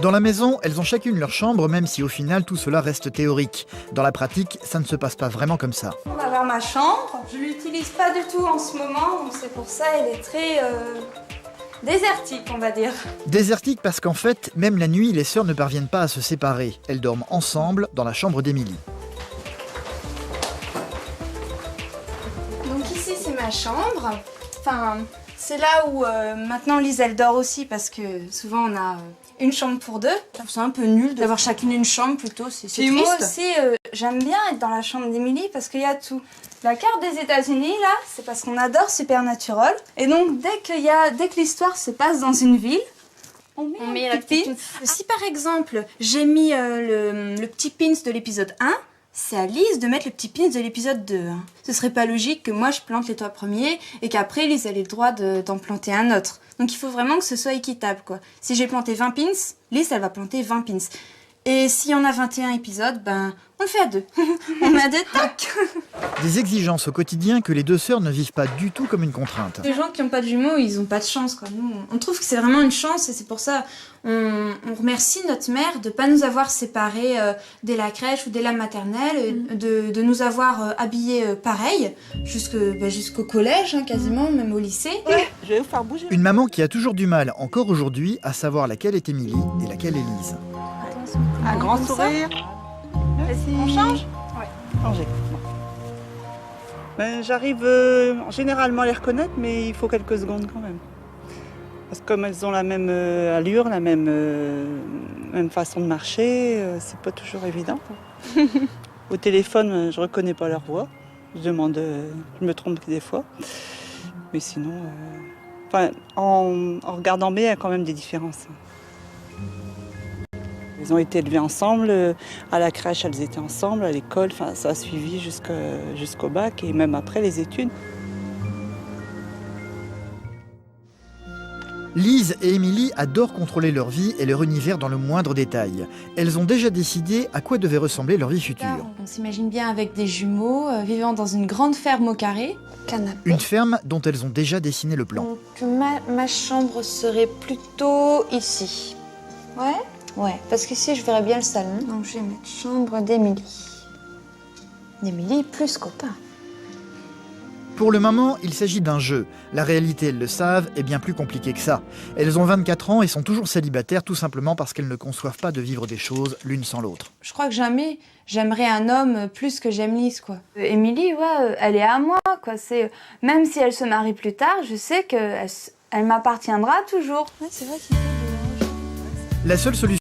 Dans la maison, elles ont chacune leur chambre, même si au final tout cela reste théorique. Dans la pratique, ça ne se passe pas vraiment comme ça. On va voir ma chambre. Je l'utilise pas du tout en ce moment, donc c'est pour ça elle est très désertique, on va dire. Désertique parce qu'en fait, même la nuit, les sœurs ne parviennent pas à se séparer. Elles dorment ensemble dans la chambre d'Émilie. Donc ici c'est ma chambre. Enfin, c'est là où maintenant Lise elle dort aussi parce que souvent on a une chambre pour deux. C'est un peu nul d'avoir chacune une chambre plutôt, c'est triste. Moi aussi j'aime bien être dans la chambre d'Émilie parce qu'il y a tout. La carte des États-Unis là, c'est parce qu'on adore Supernatural. Et donc dès que l'histoire se passe dans une ville, on met la petite pin. Si par exemple j'ai mis le petit pins de l'épisode 1, c'est à Lise de mettre le petit pins de l'épisode 2. Hein. Ce serait pas logique que moi je plante les 3 premiers et qu'après Lise ait le droit d'en planter un autre. Donc il faut vraiment que ce soit équitable quoi. Si j'ai planté 20 pins, Lise elle va planter 20 pins. Et si on a 21 épisodes, ben on le fait à 2. On met à 2, tac. Des exigences au quotidien que les deux sœurs ne vivent pas du tout comme une contrainte. Les gens qui n'ont pas de jumeaux, ils n'ont pas de chance quoi. Nous, on trouve que c'est vraiment une chance et c'est pour ça on remercie notre mère de ne pas nous avoir séparés dès la crèche ou dès la maternelle, de nous avoir habillés pareil jusqu'au collège hein, quasiment, même au lycée. Ouais, je vais vous faire bouger. Une maman qui a toujours du mal, encore aujourd'hui, à savoir laquelle est Émilie et laquelle est Lise. Un grand sourire. On change? Ouais. Changer. Ben, j'arrive généralement à les reconnaître, mais il faut quelques secondes quand même. Parce que comme elles ont la même allure, la même façon de marcher, c'est pas toujours évident. Au téléphone, je reconnais pas leur voix. Je me trompe des fois. Mais sinon, en regardant bien, il y a quand même des différences. Elles ont été élevées ensemble, à la crèche elles étaient ensemble, à l'école, ça a suivi jusqu'au bac et même après les études. Lise et Émilie adorent contrôler leur vie et leur univers dans le moindre détail. Elles ont déjà décidé à quoi devait ressembler leur vie future. On s'imagine bien avec des jumeaux, vivant dans une grande ferme au carré. Canapé. Une ferme dont elles ont déjà dessiné le plan. Donc ma chambre serait plutôt ici. Ouais? Ouais, parce qu'ici je verrais bien le salon. Donc je vais mettre chambre d'Émilie. D'Émilie plus copain. Pour le moment, il s'agit d'un jeu. La réalité, elles le savent, est bien plus compliquée que ça. Elles ont 24 ans et sont toujours célibataires tout simplement parce qu'elles ne conçoivent pas de vivre des choses l'une sans l'autre. Je crois que jamais j'aimerais un homme plus que j'aime Lise, quoi. Émilie, ouais, elle est à moi, quoi. Même si elle se marie plus tard, je sais qu'elle m'appartiendra toujours. Ouais, c'est vrai qu'il faut La seule solution